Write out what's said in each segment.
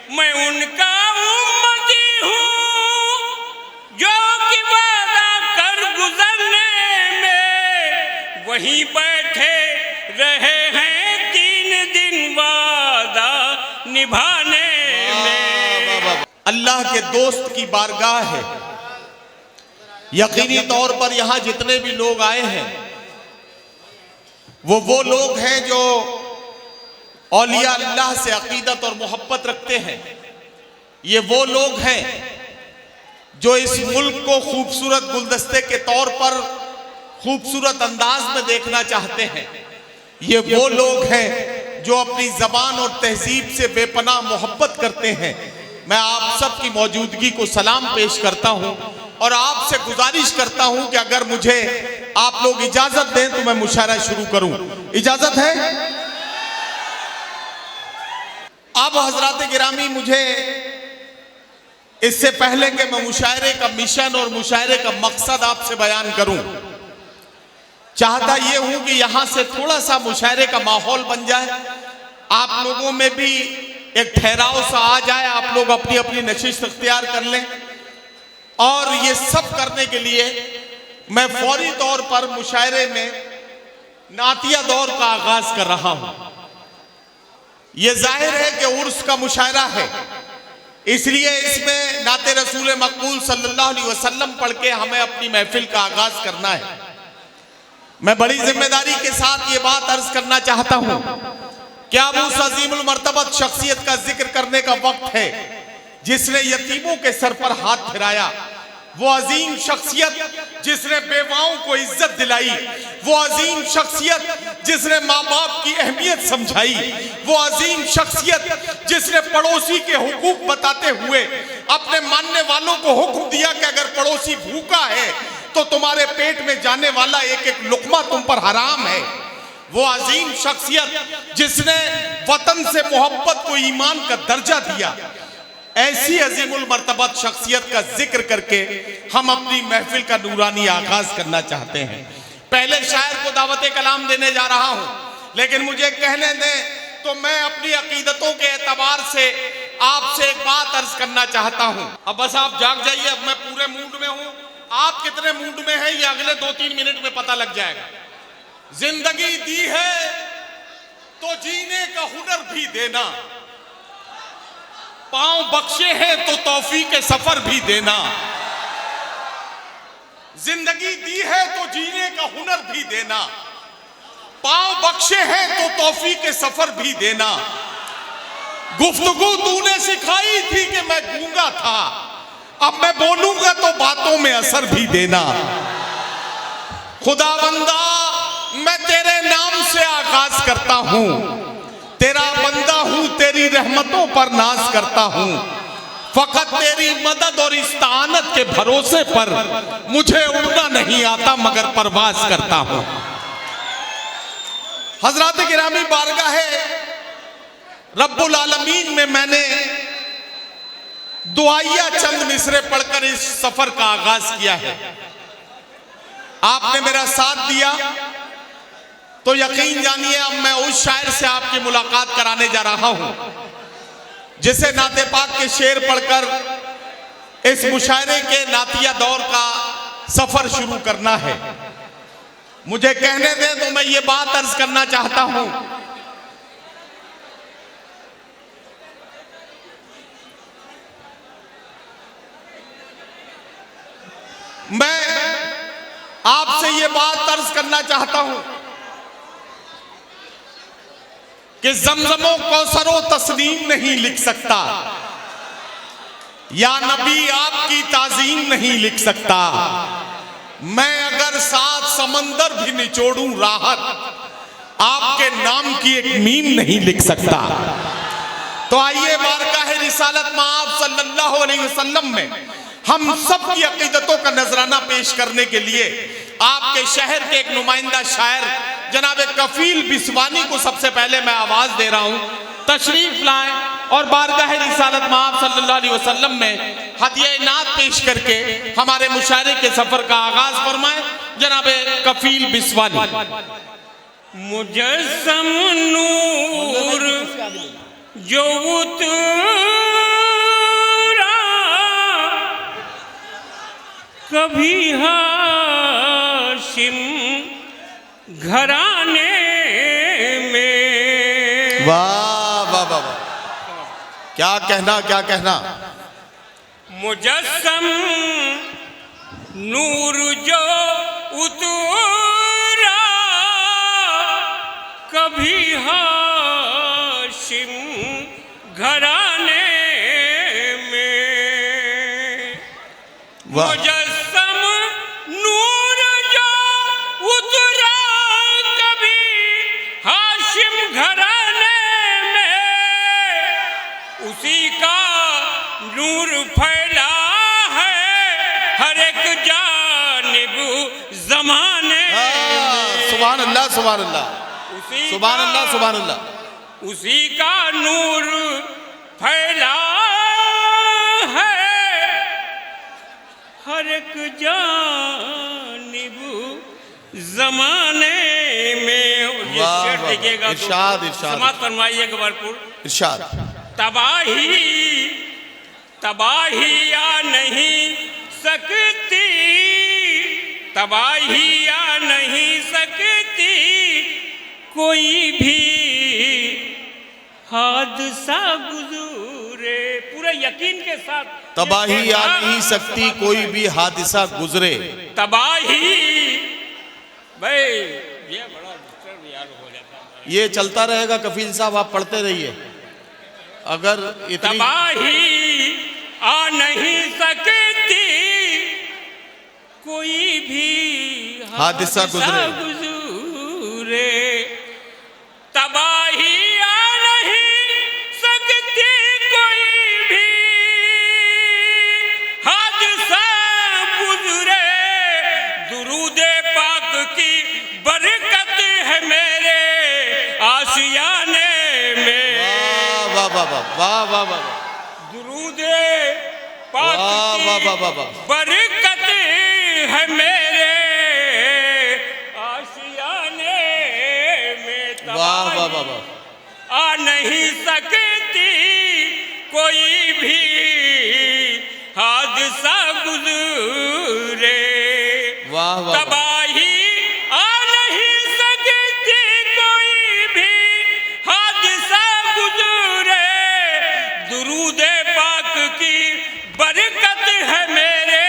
मैं उनका उम्मती हूँ जो कि वादा कर गुजरने में वहीं बैठे रहे हैं 3 दिन वादा निभाने में। अल्लाह के दोस्त की बारगाह है। यकीनी तौर पर यहां जितने भी लोग आए हैं वो लोग हैं जो औलिया अल्लाह से अकीदत और मोहब्बत रखते हैं। ये वो लोग हैं जो इस मुल्क को खूबसूरत गुलदस्ते के तौर पर खूबसूरत अंदाज में देखना चाहते हैं। ये वो लोग हैं जो अपनी जबान और तहजीब से बेपनाह मोहब्बत करते हैं। मैं आप सब की मौजूदगी को सलाम पेश करता हूं और आपसे गुजारिश करता हूं कि अगर मुझे आप लोग इजाजत दें तो मैं मुशायरा शुरू करूं। इजाजत है? अब हजरात गिरामी, मुझे इससे पहले कि मैं मुशायरे का मिशन और मुशायरे का मकसद आपसे बयान करूं, चाहता यह हूं कि यहां से थोड़ा सा मुशायरे का माहौल बन जाए, आप लोगों में भी एक ठहराव सा आ जाए, आप लोग अपनी अपनी नशिस्त इख्तियार कर लें। और ये सब करने के लिए मैं फौरी तौर पर मुशायरे में नातिया दौर का आगाज कर रहा हूं। यह जाहिर है कि उर्स का मुशायरा है, इसलिए इसमें नाते रसूल मकबूल सल्लल्लाहु अलैहि वसल्लम पढ़ के हमें अपनी महफिल का आगाज करना है। मैं बड़ी जिम्मेदारी के साथ ये बात अर्ज करना चाहता हूं कि अब उस अजीमुल मर्तबत शख्सियत का जिक्र करने का वक्त है जिसने यतीमों के सर पर हाथ फिराया। वो अजीम शख्सियत जिसने बेवाओं को इज्जत दिलाई, वो अजीम शख्सियत जिसने माँ बाप की अहमियत समझाई, वो अजीम शख्सियत जिसने पड़ोसी के हुकूक बताते हुए अपने मानने वालों को हुक्म दिया कि अगर पड़ोसी भूखा है तो तुम्हारे पेट में जाने वाला एक एक लुकमा तुम पर हराम है। वो अजीम शख्सियत जिसने वतन से मोहब्बत को ईमान का दर्जा दिया। ऐसी अजीमुल मर्तबत शख्सियत का जिक्र करके हम अपनी महफिल का नूरानी आगाज करना चाहते हैं। पहले शायर को दावत कलाम देने जा रहा हूं, लेकिन मुझे कहने दें तो मैं अपनी अकीदतों के एतबार से आपसे एक बात अर्ज करना चाहता हूं। अब बस आप जाग जाइए, अब मैं पूरे मूड में हूं। आप कितने मूड में हैं ये अगले 2-3 मिनट में पता लग जाएगा। जिंदगी दी है तो जीने का हुनर भी देना, पांव बख्शे हैं तो तौफीक के सफर भी देना। जिंदगी दी है तो जीने का हुनर भी देना, पांव बख्शे हैं तो तौफीक के सफर भी देना। गुफ्तगू तूने सिखाई थी कि मैं गूंगा था, अब मैं बोलूंगा तो बातों में असर भी देना। खुदावंदा मैं तेरे नाम से आगाज करता हूं, तेरा बंदा हूं, तेरी रहमतों पर नाज करता हूं। फकत तेरी मदद और इस्तानत के भरोसे पर मुझे उड़ना नहीं आता मगर परवाज करता हूं। हजरात गिरामी, बारगाह रब्बुल आलमीन में मैंने दुआइया चंद मिसरे पढ़कर इस सफर का आगाज किया है। आपने मेरा साथ दिया तो यकीन जानिए अब मैं उस शायर से आपकी मुलाकात कराने जा रहा हूं जिसे नाते पाक के शेर पढ़कर इस मुशायरे के नातिया दौर का सफर शुरू करना है। मुझे कहने दें तो मैं ये बात अर्ज करना चाहता हूं, मैं आपसे ये बात अर्ज करना चाहता हूं कि ज़मज़मो कौसरो तस्नीम नहीं लिख सकता, या नबी आपकी ताज़ीम नहीं लिख सकता। मैं अगर 7 समंदर भी निचोड़ूं राहत, आपके नाम की एक मीम नहीं लिख सकता। तो आइए बारगाह रिसालत मआब सल्लल्लाहु अलैहि वसल्लम में हम सब की अकीदतों का नजराना पेश करने के लिए आपके शहर के एक नुमाइंदा शायर जनाब कफील बिस्वानी को सबसे पहले मैं आवाज दे रहा हूं, तशरीफ लाएं और बारगाह रिसालत मआब सल्लल्लाहु अलैहि वसल्लम में हदिया नात पेश करके हमारे मुशायरे के सफर का आगाज फरमाएं। जनाब कफील बिस्वानी। मुजस्सम नूर जो कभी हाशिम घराने में। वाह वाह वाह वाह, क्या कहना क्या कहना। मुजस्सम नूर जो उतरा कभी हाशिम घराने में। वाह। मुजस्सम नूर जो उतरा कभी हाशिम घराने में, उसी का नूर फैला है हर एक जानिब ज़माने में। सुभान अल्लाह सुभान अल्लाह सुभान अल्लाह सुभान अल्लाह। उसी का नूर फैला है हर एक जानिब ज़माने में। ये वाह, शेर वाह, देखिएगा, इरशाद, इरशाद। समाप्त फरमाइएगा भरपूर। इरशाद। तबाही आ नहीं सकती, तबाही आ नहीं सकती कोई भी हादसा गुजरे। पूरे यकीन के साथ तबाही आ नहीं सकती कोई भी हादसा गुजरे। तबाही भाई ये बड़ा डिस्टर्ब यार हो जाता है। ये चलता रहेगा कफील साहब, आप पढ़ते रहिए। अगर इतनी तबाही आ नहीं सकती कोई भी हादसा गुजरे। तबाही आ नहीं सकती कोई भी हादसा गुजरे। दुरूदे पाक की बरकत है मेरे आशियाने में। वाह वाह वाह वाह वाह वाह। दुरूदे पाक वाह, की वाह, वाह, वाह, वाह। बरकत है मेरे आशियाने में। वाह वाह वाह वाह। आ नहीं सकती कोई भी हादसा गुजरे। वाह वाह वाह। तबाही आ नहीं सकती कोई भी हादसा गुजरे। दुरूदे पाक की बरकत है मेरे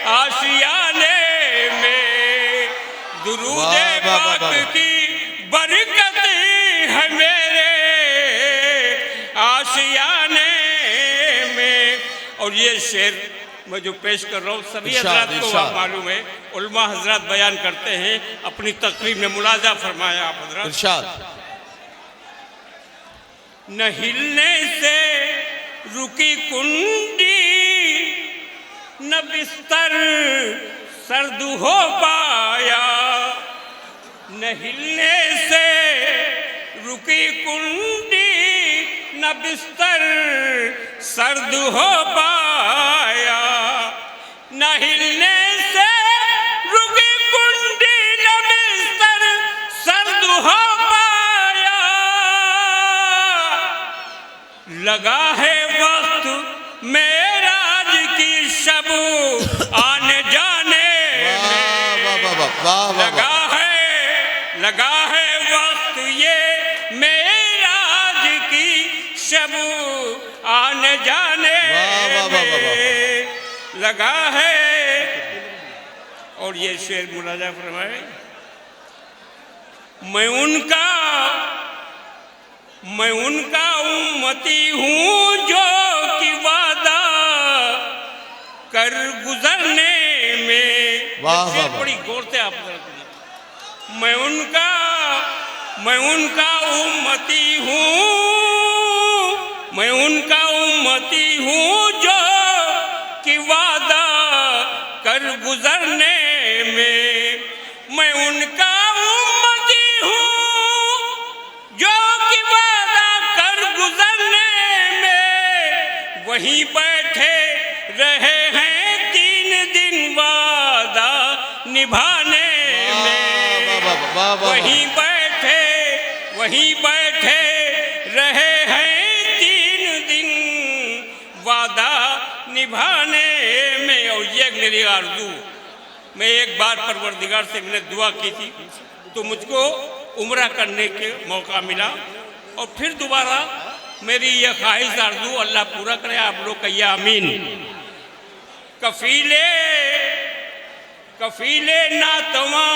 आशियाने में। दुरूदे वाह, वाह, वाह, पाक वाह। की बरकत है मेरे आशियाने में। और ये शेर मैं जो पेश कर रहा हूँ सभी इरशाद, हजरात को इरशाद। मालूम है। उलमा हजरात बयान करते हैं, अपनी तकरीर में मुलाजा फरमाया आप हजरात। इरशाद। न हिलने से रुकी कुंडी, न बिस्तर सर्द हो पाया। न हिलने से रुकी कुंडी, न बिस्तर सर्द हो पाया। न हिलने से रुकी कुंडी, न बिस्तर सर्द हो पाया। लगा है वक्त मेराज की शब आने जाने में। वाह वाह वाह वाह वाह। लगा है वक्त ये मेराज की शब आने जाने वाह, वाह, वाह, वाह, में लगा है। और ये शेर मुलाजा फरमाए। मैं उनका उम्मती हूँ जो कि वादा कर गुजरने में। वाह, वाह, वाह। बड़ी गौर से आप मैं उनका उम्मती हूँ, मैं उनका उम्मती हूँ जो कि वादा कर गुजरने में। मैं उनका उम्मती हूँ जो कि वादा कर गुजरने में। वहीं बैठे रहे हैं 3 दिन वादा निभाने में। वहीं बैठे रहे हैं 3 दिन वादा निभाने में। और ये मेरी आरज़ू, मैं एक बार परवरदिगार से मैंने दुआ की थी तो मुझको उम्रा करने के मौका मिला, और फिर दोबारा मेरी ये ख्वाहिश आरज़ू अल्लाह पूरा करे। आप लोग कहिए आमीन। कफीले नातवा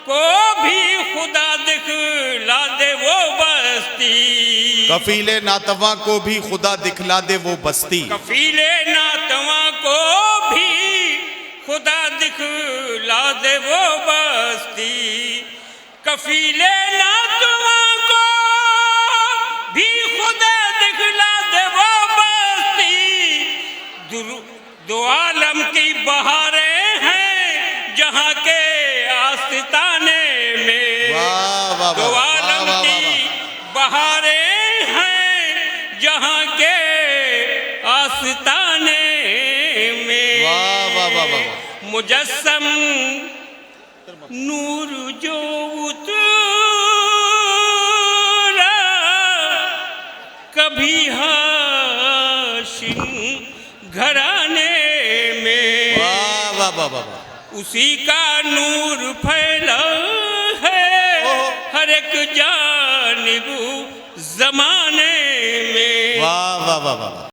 को भी खुदा दिखला दे वो बस्ती। कफीले नातवा को भी खुदा दिखला दे वो बस्ती। कफीले नातवा को भी खुदा दिखला दे वो बस्ती। कफीले नातवा को भी खुदा दिखला दे वो बस्ती। दो आलम की बहारें हैं जहाँ के आस्ताने में। दो आलम की बहारें हैं जहाँ के आस्ताने में। मुजस्सम नूर जो उतरा कभी हाशिम घराने में। उसी का नूर फैला है हर एक जानिब ज़माने में। वाह वाह वाह वाह।